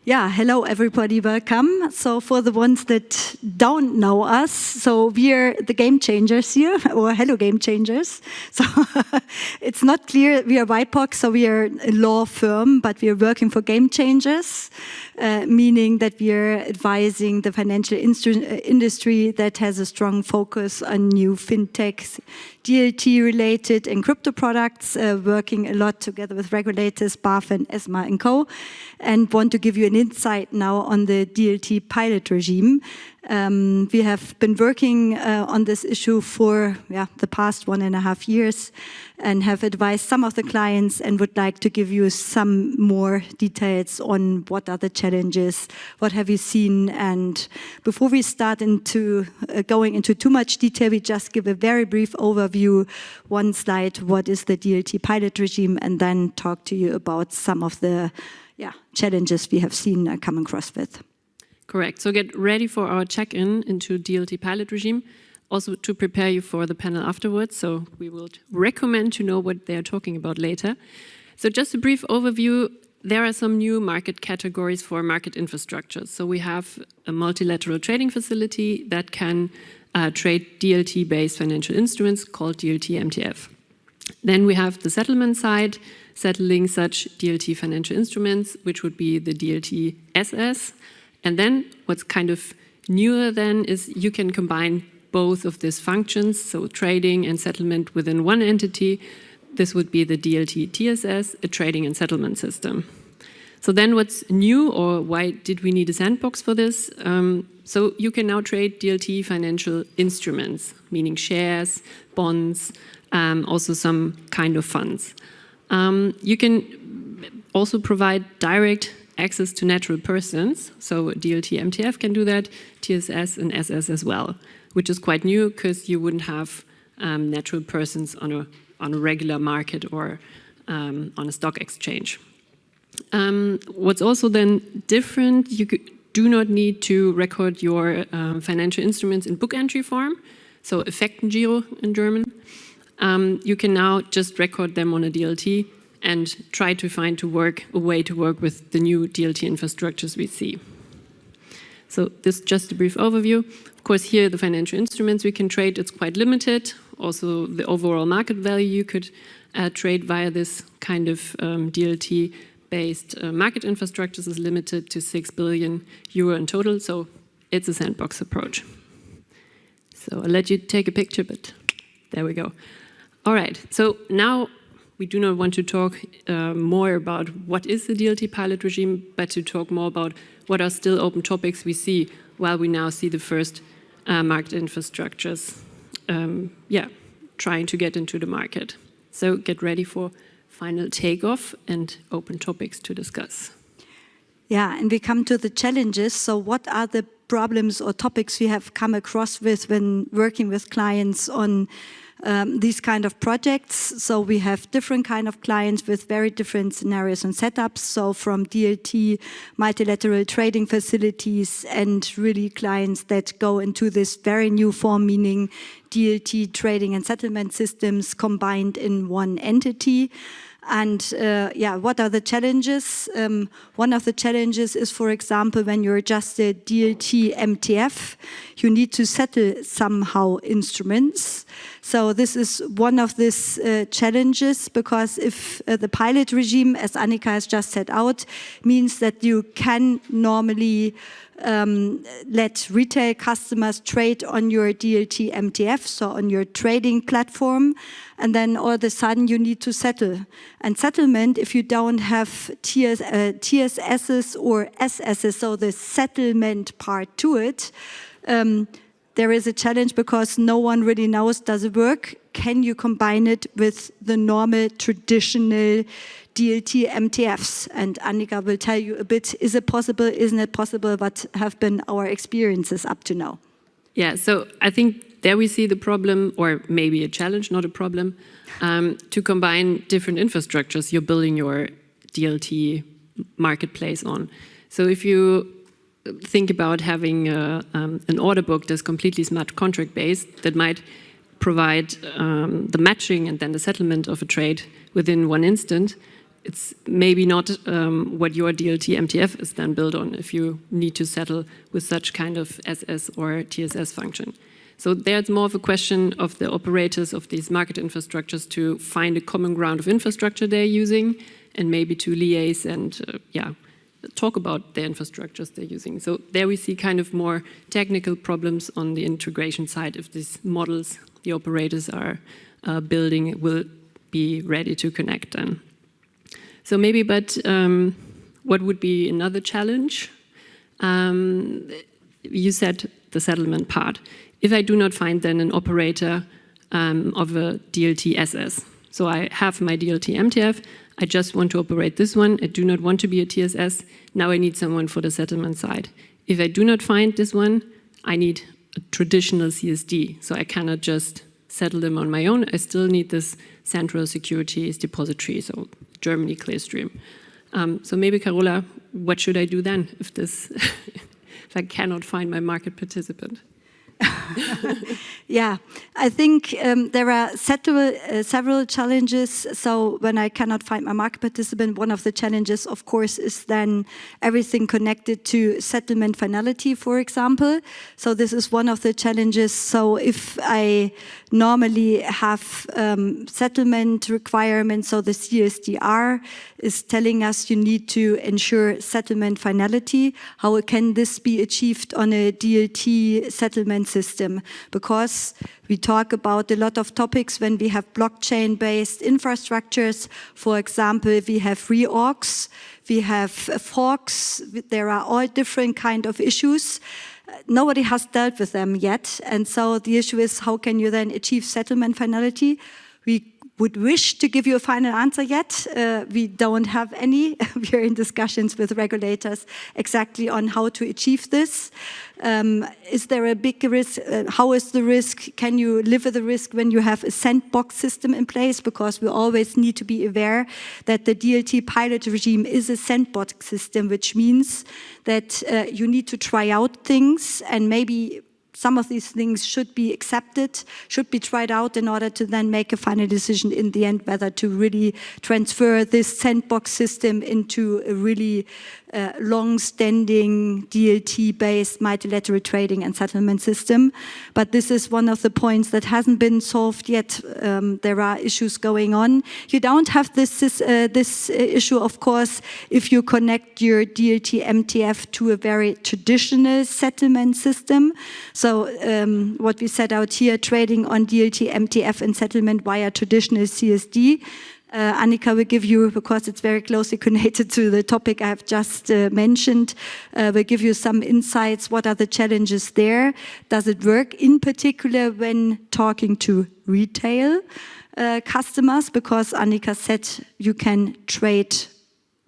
Yeah, hello everybody, welcome. So for the ones that don't know us, so we're the game changers here, or hello game changers. So it's not clear, we are YPOG, so we are a law firm, but we are working for game changers, meaning that we are advising the financial industry that has a strong focus on new fintechs, DLT related and crypto products, working a lot together with regulators, BaFin, ESMA and Co. And want to give you an insight now on the DLT pilot regime. We have been working on this issue for the past 1.5 years and have advised some of the clients and would like to give you some more details on what are the challenges, what have you seen. And before we start into going into too much detail, we just give a very brief overview, one slide, what is the DLT pilot regime, and then talk to you about some of the challenges we have seen come across with. Correct. So get ready for our check-in into DLT pilot regime, also to prepare you for the panel afterwards. So we will recommend to know what they are talking about later. So just a brief overview, there are some new market categories for market infrastructure. So we have a multilateral trading facility that can trade DLT-based financial instruments called DLT MTF. Then we have the settlement side, settling such DLT financial instruments, which would be the DLT SS. And then what's kind of newer then is you can combine both of these functions, so trading and settlement within one entity. This would be the DLT TSS, a trading and settlement system. So then what's new, or why did we need a sandbox for this? So you can now trade DLT financial instruments, meaning shares, bonds, also some kind of funds. You can also provide direct access to natural persons, so DLT MTF can do that, TSS and SS as well, which is quite new because you wouldn't have natural persons on a regular market or on a stock exchange. What's also then different, you do not need to record your financial instruments in book entry form, so Effektengiro in German. You can now just record them on a DLT and try to find a way to work with the new DLT infrastructures we see. So this is just a brief overview. Of course, here the financial instruments we can trade, it's quite limited. Also, the overall market value you could trade via this kind of DLT-based market infrastructures is limited to 6 billion euro in total, so it's a sandbox approach. So I'll let you take a picture, but there we go. All right, so now we do not want to talk more about what is the DLT pilot regime, but to talk more about what are still open topics we see while we now see the first market infrastructures trying to get into the market. So get ready for final takeoff and open topics to discuss. Yeah, and we come to the challenges. So what are the problems or topics we have come across with when working with clients on these kind of projects? So we have different kind of clients with very different scenarios and setups. So from DLT, multilateral trading facilities, and really clients that go into this very new form, meaning DLT trading and settlement systems combined in one entity. And what are the challenges? One of the challenges is, for example, when you're just a DLT MTF, you need to settle somehow instruments. So this is one of these challenges, because if the pilot regime, as Anika has just set out, means that you can normally let retail customers trade on your DLT MTF, so on your trading platform, and then all of a sudden you need to settle. And settlement, if you don't have TSSs or SSs, so the settlement part to it, there is a challenge because no one really knows, does it work? Can you combine it with the normal traditional DLT MTFs? And Anika will tell you a bit, is it possible, isn't it possible, what have been our experiences up to now? Yeah, so I think there we see the problem, or maybe a challenge, not a problem, to combine different infrastructures you're building your DLT marketplace on. So if you think about having an order book that's completely smart contract based, that might provide the matching and then the settlement of a trade within one instant, it's maybe not what your DLT MTF is then built on if you need to settle with such kind of SS or TSS function. So there's more of a question of the operators of these market infrastructures to find a common ground of infrastructure they're using and maybe to liaise and talk about the infrastructures they're using. So there we see kind of more technical problems on the integration side if these models the operators are building will be ready to connect then. So maybe, but what would be another challenge? You said the settlement part. If I do not find then an operator of a DLT SS, so I have my DLT MTF, I just want to operate this one, I do not want to be a TSS, now I need someone for the settlement side. If I do not find this one, I need a traditional CSD, so I cannot just settle them on my own, I still need this central securities depository, so Germany Clearstream. So maybe Carola, what should I do then if this, if I cannot find my market participant? Yeah, I think there are several challenges. So when I cannot find my market participant, one of the challenges, of course, is then everything connected to settlement finality, for example. So this is one of the challenges. So if I normally have settlement requirements, so the CSDR is telling us you need to ensure settlement finality. How can this be achieved on a DLT settlement system? Because we talk about a lot of topics when we have blockchain-based infrastructures. For example, we have reorgs, we have forks, there are all different kind of issues. Nobody has dealt with them yet. And so the issue is, how can you then achieve settlement finality? We would wish to give you a final answer yet. We don't have any. We are in discussions with regulators exactly on how to achieve this. Is there a big risk? How is the risk? Can you live with the risk when you have a sandbox system in place? Because we always need to be aware that the DLT pilot regime is a sandbox system, which means that you need to try out things, and maybe some of these things should be accepted, should be tried out in order to then make a final decision in the end whether to really transfer this sandbox system into a really long-standing DLT-based multilateral trading and settlement system. But this is one of the points that hasn't been solved yet. There are issues going on. You don't have this issue, of course, if you connect your DLT MTF to a very traditional settlement system. So what we set out here, trading on DLT MTF and settlement via traditional CSD. Anika will give you, because it's very closely connected to the topic I have just mentioned, will give you some insights. What are the challenges there? Does it work in particular when talking to retail customers? Because Anika said you can trade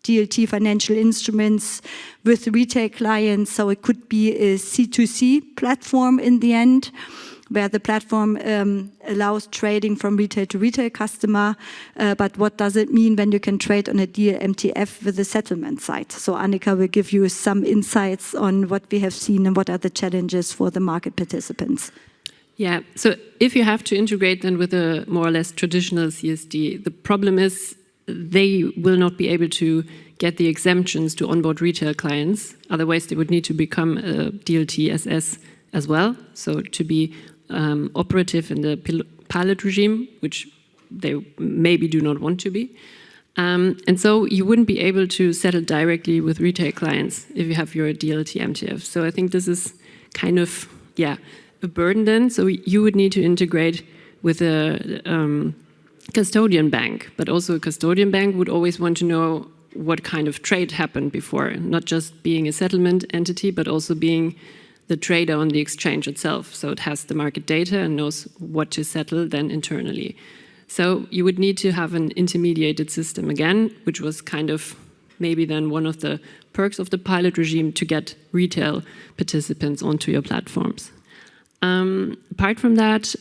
DLT financial instruments with retail clients, so it could be a C2C platform in the end, where the platform allows trading from retail to retail customer. But what does it mean when you can trade on a DLMTF with the settlement side? So Anika will give you some insights on what we have seen and what are the challenges for the market participants. Yeah, so if you have to integrate then with a more or less traditional CSD, the problem is they will not be able to get the exemptions to onboard retail clients. Otherwise, they would need to become a DLT SS as well. So to be operative in the pilot regime, which they maybe do not want to be. And so you wouldn't be able to settle directly with retail clients if you have your DLT MTF. So I think this is kind of, yeah, a burden then. So you would need to integrate with a custodian bank, but also a custodian bank would always want to know what kind of trade happened before, not just being a settlement entity, but also being the trader on the exchange itself. So it has the market data and knows what to settle then internally. So you would need to have an intermediated system again, which was kind of maybe then one of the perks of the pilot regime to get retail participants onto your platforms. Apart from that,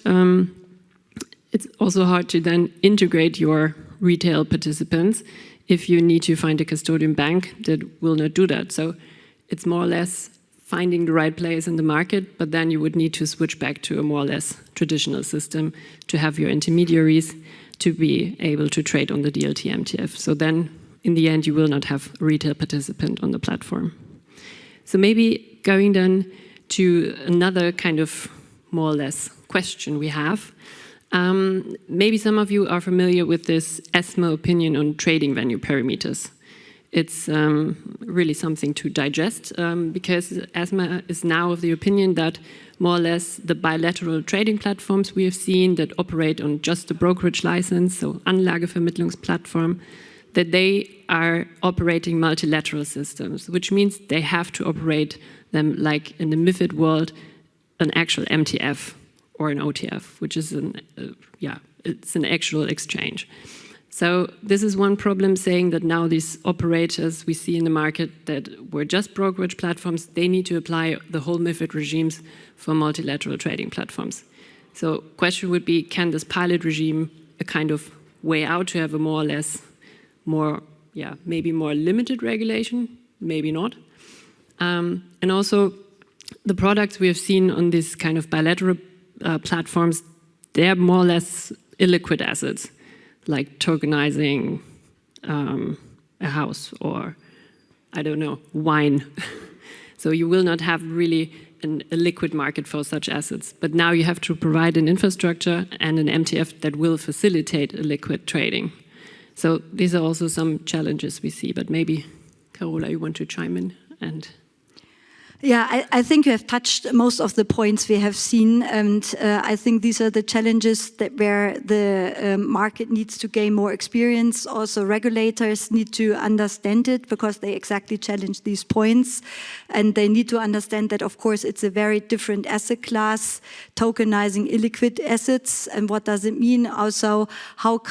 it's also hard to then integrate your retail participants if you need to find a custodian bank that will not do that. So it's more or less finding the right place in the market, but then you would need to switch back to a more or less traditional system to have your intermediaries to be able to trade on the DLT MTF. So then in the end, you will not have a retail participant on the platform. So maybe going then to another kind of more or less question we have. Maybe some of you are familiar with this ESMA opinion on trading venue perimeters. It's really something to digest because ESMA is now of the opinion that more or less the bilateral trading platforms we have seen that operate on just the brokerage license, so Anlagevermittlungsplattform, that they are operating multilateral systems, which means they have to operate them like in the MiFID world, an actual MTF or an OTF, which is it's an actual exchange. So this is one problem, saying that now these operators we see in the market that were just brokerage platforms, they need to apply the whole MiFID regimes for multilateral trading platforms. So question would be, can this pilot regime a kind of way out to have a more or less maybe more limited regulation, maybe not. And also the products we have seen on these kind of bilateral platforms, they're more or less illiquid assets, like tokenizing a house or, I don't know, wine. So you will not have really a liquid market for such assets. But now you have to provide an infrastructure and an MTF that will facilitate a liquid trading. So these are also some challenges we see, but maybe, Carola, you want to chime in? Yeah, I think you have touched most of the points we have seen, and I think these are the challenges where the market needs to gain more experience. Also, regulators need to understand it because they exactly challenge these points, and they need to understand that, of course, it's a very different asset class, tokenizing illiquid assets, and what does it mean? Also, how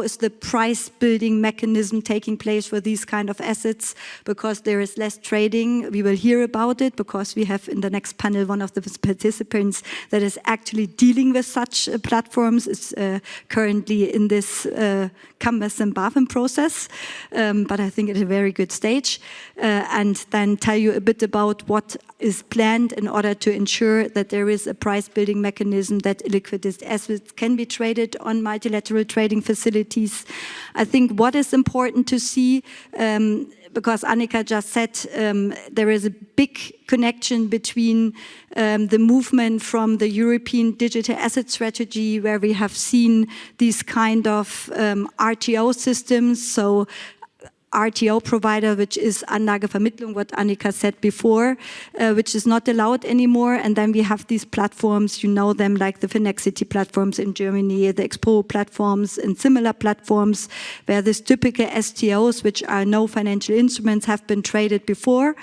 is the price building mechanism taking place for these kind of assets? Because there is less trading, we will hear about it because we have in the next panel one of the participants that is actually dealing with such platforms, is currently in this cumbersome BaFin process, but I think it's a very good stage, and then tell you a bit about what is planned in order to ensure that there is a price building mechanism that illiquid assets can be traded on multilateral trading facilities. I think what is important to see, because Anika just said there is a big connection between the movement from the European digital asset strategy, where we have seen these kind of RTO systems, so RTO provider, which is Anlagevermittlung, what Anika said before, which is not allowed anymore. And then we have these platforms, you know them, like the Finexity platforms in Germany, the Expo platforms and similar platforms, where these typical STOs, which are no financial instruments, have been traded before,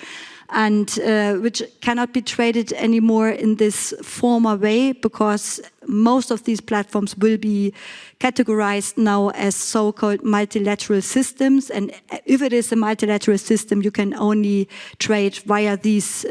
and which cannot be traded anymore in this former way, because most of these platforms will be categorized now as so-called multilateral systems. And if it is a multilateral system, you can only trade via these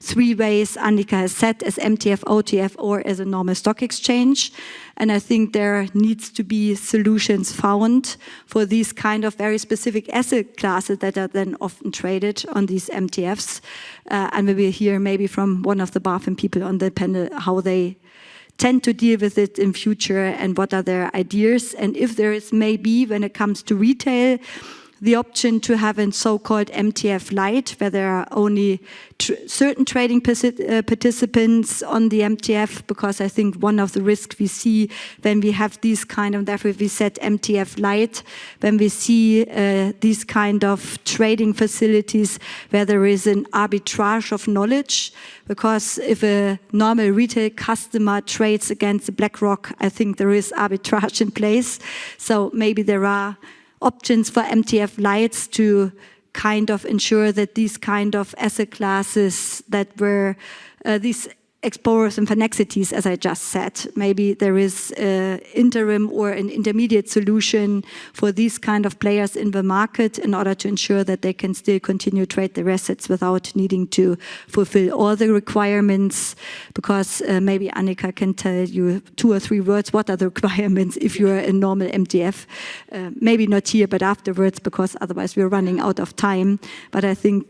three ways Anika has said, as MTF, OTF, or as a normal stock exchange. And I think there needs to be solutions found for these kind of very specific asset classes that are then often traded on these MTFs. And we will hear maybe from one of the BaFin people on the panel how they tend to deal with it in future and what are their ideas. And if there is maybe, when it comes to retail, the option to have a so-called MTF light, where there are only certain trading participants on the MTF, because I think one of the risks we see when we have these kind of, therefore we set MTF light, when we see these kind of trading facilities where there is an arbitrage of knowledge, because if a normal retail customer trades against BlackRock, I think there is arbitrage in place. So maybe there are options for MTF lights to kind of ensure that these kind of asset classes that were these explorers and Finexities, as I just said, maybe there is an interim or an intermediate solution for these kind of players in the market in order to ensure that they can still continue to trade their assets without needing to fulfill all the requirements. Because maybe Anika can tell you 2 or 3 words, what are the requirements if you are a normal MTF? Maybe not here, but afterwards, because otherwise we're running out of time. But I think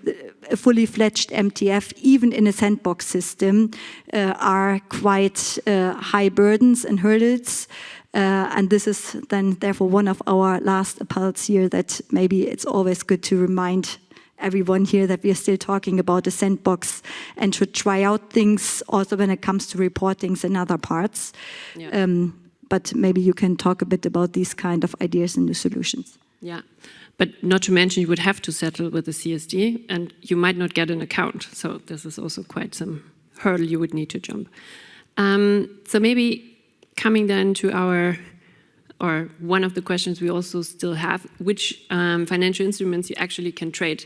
a fully fledged MTF, even in a sandbox system, are quite high burdens and hurdles. And this is then therefore one of our last appels here, that maybe it's always good to remind everyone here that we are still talking about a sandbox and to try out things also when it comes to reportings and other parts. Yeah. But maybe you can talk a bit about these kind of ideas and new solutions. Yeah, but not to mention you would have to settle with the CSD and you might not get an account. So this is also quite some hurdle you would need to jump. So maybe coming then to or one of the questions we also still have, which financial instruments you actually can trade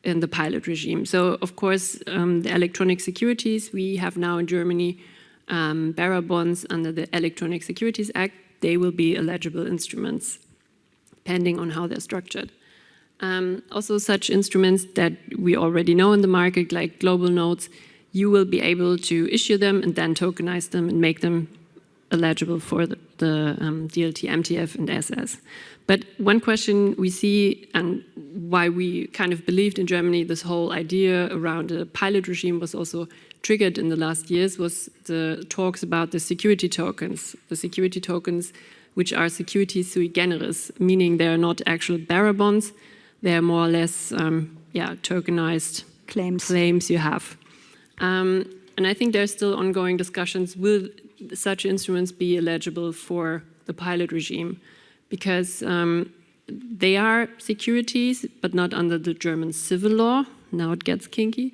in the pilot regime. So of course, the electronic securities we have now in Germany, bearer bonds under the Electronic Securities Act, they will be eligible instruments, depending on how they're structured. Also such instruments that we already know in the market, like global notes, you will be able to issue them and then tokenize them and make them eligible for the DLT, MTF, and SS. But one question we see, and why we kind of believed in Germany this whole idea around a pilot regime was also triggered in the last years, was the talks about the security tokens. The security tokens, which are securities sui generis, meaning they're not actual bearer bonds, they're more or less tokenized claims you have. And I think there's still ongoing discussions, will such instruments be eligible for the pilot regime? Because they are securities, but not under the German civil law. Now it gets kinky.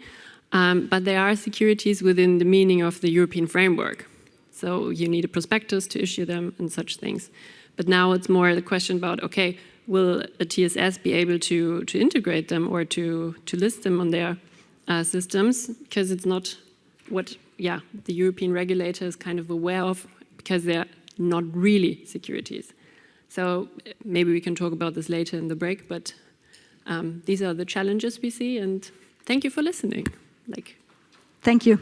But they are securities within the meaning of the European framework. So you need a prospectus to issue them and such things. But now it's more the question about, okay, will a TSS be able to integrate them or to list them on their systems? Because it's not what the European regulator is kind of aware of, because they're not really securities. So maybe we can talk about this later in the break, but these are the challenges we see, and thank you for listening. Thank you.